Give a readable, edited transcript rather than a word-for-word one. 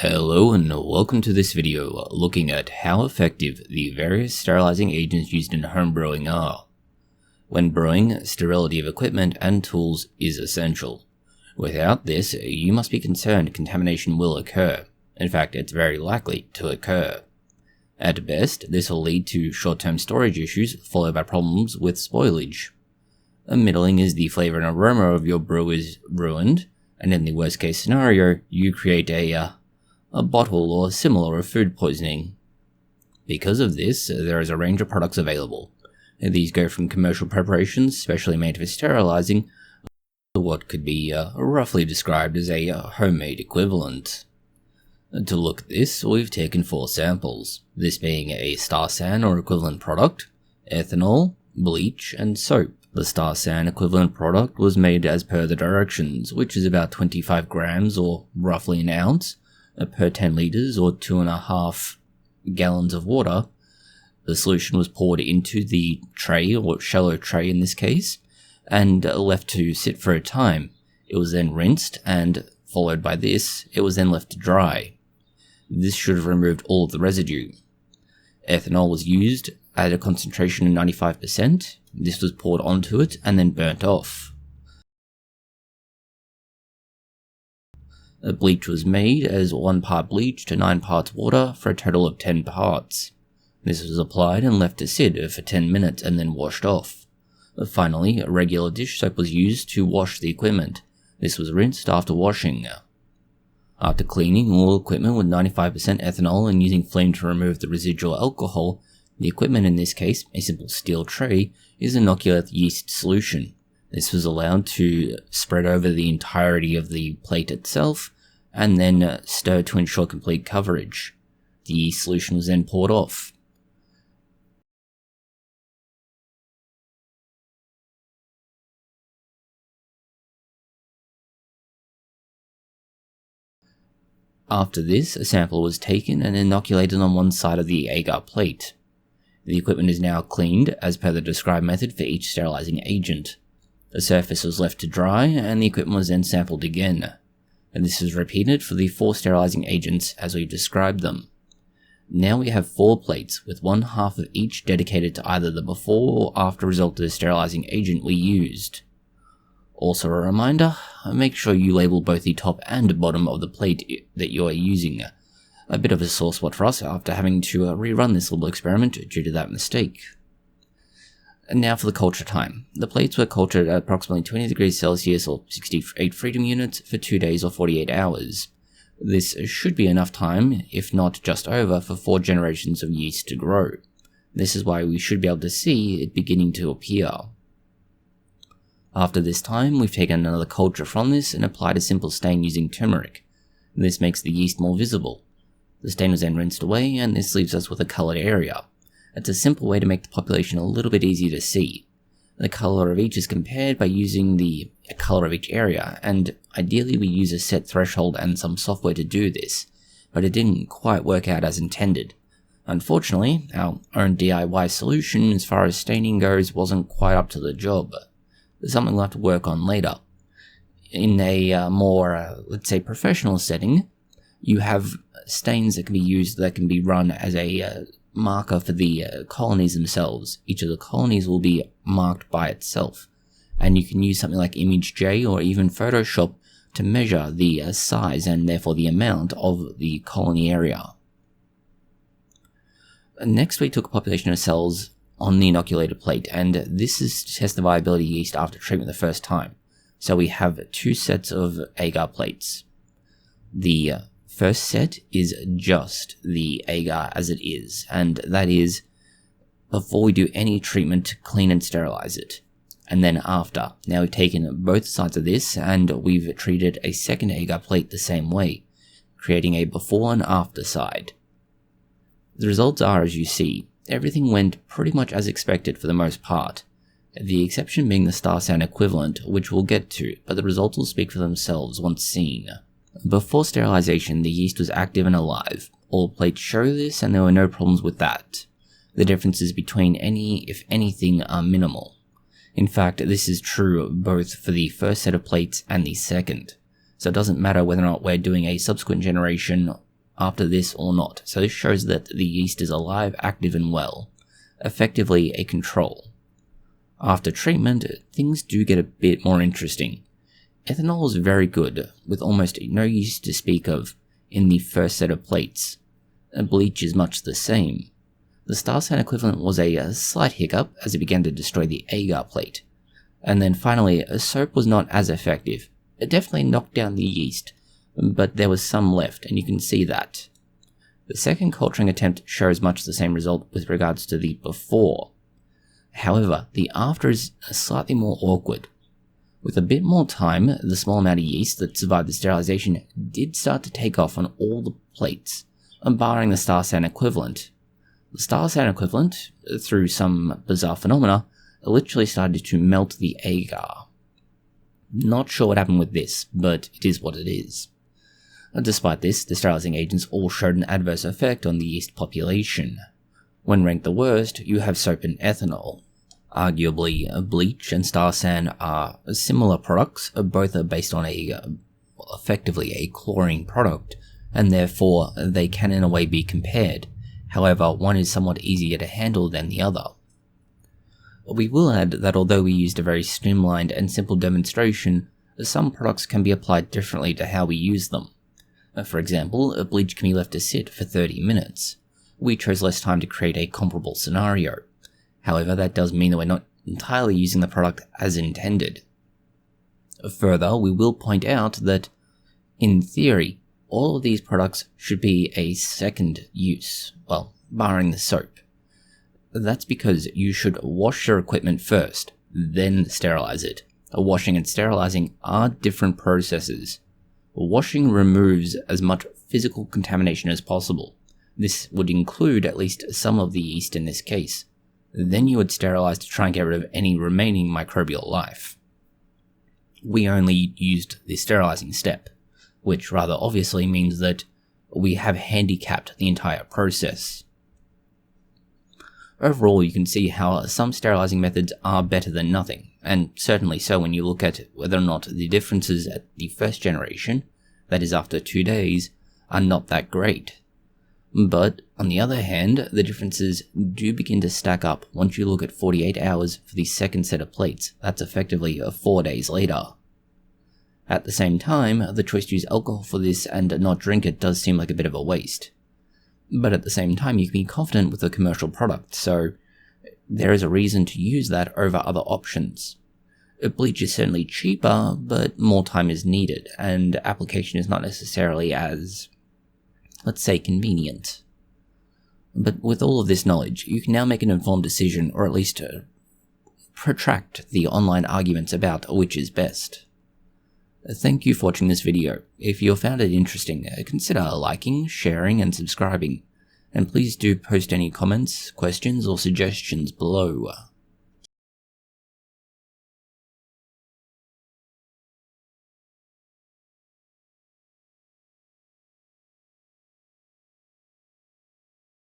Hello and welcome to this video looking at how effective the various sterilizing agents used in home brewing are. When brewing, sterility of equipment and tools is essential. Without this, you must be concerned contamination will occur. In fact, it's very likely to occur. At best, this will lead to short-term storage issues followed by problems with spoilage. Middling is the flavor and aroma of your brew is ruined, and in the worst case scenario, you create a bottle or similar of food poisoning. Because of this, there is a range of products available. These go from commercial preparations specially made for sterilizing to what could be roughly described as a homemade equivalent. To look at this, we've taken 4 samples, this being a Star-San or equivalent product, ethanol, bleach, and soap. The Star-San equivalent product was made as per the directions, which is about 25 grams or roughly an ounce, per 10 litres or 2.5 gallons of water. The solution was poured into the tray, or shallow tray in this case, and left to sit for a time. It was then rinsed, and followed by this, it was then left to dry. This should have removed all of the residue. Ethanol was used at a concentration of 95%. This was poured onto it and then burnt off. Bleach was made as 1 part bleach to 9 parts water for a total of 10 parts. This was applied and left to sit for 10 minutes and then washed off. Finally, a regular dish soap was used to wash the equipment. This was rinsed after washing. After cleaning all equipment with 95% ethanol and using flame to remove the residual alcohol, the equipment, in this case a simple steel tray, is inoculated with yeast solution. This was allowed to spread over the entirety of the plate itself, and then stir to ensure complete coverage. The yeast solution was then poured off. After this, a sample was taken and inoculated on one side of the agar plate. The equipment is now cleaned as per the described method for each sterilizing agent. The surface was left to dry, and the equipment was then sampled again. And this is repeated for the 4 sterilizing agents as we've described them. Now we have 4 plates, with 1/2 of each dedicated to either the before or after result of the sterilizing agent we used. Also a reminder, make sure you label both the top and bottom of the plate that you are using. A bit of a sore spot for us after having to rerun this little experiment due to that mistake. And now for the culture time. The plates were cultured at approximately 20 degrees Celsius or 68 freedom units for 2 days or 48 hours. This should be enough time, if not just over, for 4 generations of yeast to grow. This is why we should be able to see it beginning to appear. After this time, we've taken another culture from this and applied a simple stain using turmeric. This makes the yeast more visible. The stain was then rinsed away, and this leaves us with a coloured area. It's a simple way to make the population a little bit easier to see. The colour of each is compared by using the colour of each area, and ideally we use a set threshold and some software to do this, but it didn't quite work out as intended. Unfortunately, our own DIY solution as far as staining goes wasn't quite up to the job. There's something we'll have to work on later. In a more, let's say, professional setting, you have stains that can be used that can be run as a marker for the colonies themselves. Each of the colonies will be marked by itself, and you can use something like ImageJ or even Photoshop to measure the size and therefore the amount of the colony area. Next, we took a population of cells on the inoculated plate, and this is to test the viability of yeast after treatment the first time. So we have 2 sets of agar plates. The first set is just the agar as it is, and that is before we do any treatment to clean and sterilize it. And then after. Now we've taken both sides of this and we've treated a second agar plate the same way, creating a before and after side. The results are as you see. Everything went pretty much as expected for the most part, the exception being the Star-San equivalent, which we'll get to, but the results will speak for themselves once seen. Before sterilization, the yeast was active and alive. All plates show this, and there were no problems with that. The differences between any, if anything, are minimal. In fact, this is true both for the first set of plates and the second. So it doesn't matter whether or not we're doing a subsequent generation after this or not, so this shows that the yeast is alive, active and well, effectively a control. After treatment, things do get a bit more interesting. Ethanol is very good, with almost no yeast to speak of in the first set of plates. Bleach is much the same. The star san equivalent was a slight hiccup as it began to destroy the agar plate. And then finally, soap was not as effective. It definitely knocked down the yeast, but there was some left, and you can see that. The second culturing attempt shows much the same result with regards to the before. However, the after is slightly more awkward. With a bit more time, the small amount of yeast that survived the sterilization did start to take off on all the plates, barring the star san equivalent. The star san equivalent, through some bizarre phenomena, literally started to melt the agar. Not sure what happened with this, but it is what it is. Despite this, the sterilizing agents all showed an adverse effect on the yeast population. When ranked the worst, you have soap and ethanol. Arguably, bleach and star san are similar products, both are based on effectively a chlorine product, and therefore they can in a way be compared. However, one is somewhat easier to handle than the other. We will add that although we used a very streamlined and simple demonstration, some products can be applied differently to how we use them. For example, a bleach can be left to sit for 30 minutes. We chose less time to create a comparable scenario. However, that does mean that we're not entirely using the product as intended. Further, we will point out that, in theory, all of these products should be a second use, well, barring the soap. That's because you should wash your equipment first, then sterilize it. Washing and sterilizing are different processes. Washing removes as much physical contamination as possible. This would include at least some of the yeast in this case. Then you would sterilize to try and get rid of any remaining microbial life. We only used the sterilizing step, which rather obviously means that we have handicapped the entire process. Overall, you can see how some sterilizing methods are better than nothing, and certainly so when you look at whether or not the differences at the first generation, that is after 2 days, are not that great. But, on the other hand, the differences do begin to stack up once you look at 48 hours for the second set of plates. That's effectively 4 days later. At the same time, the choice to use alcohol for this and not drink it does seem like a bit of a waste. But at the same time, you can be confident with a commercial product, so there is a reason to use that over other options. Bleach is certainly cheaper, but more time is needed, and application is not necessarily as, let's say, convenient. But with all of this knowledge, you can now make an informed decision, or at least protract the online arguments about which is best. Thank you for watching this video. If you found it interesting, consider liking, sharing, and subscribing. And please do post any comments, questions, or suggestions below.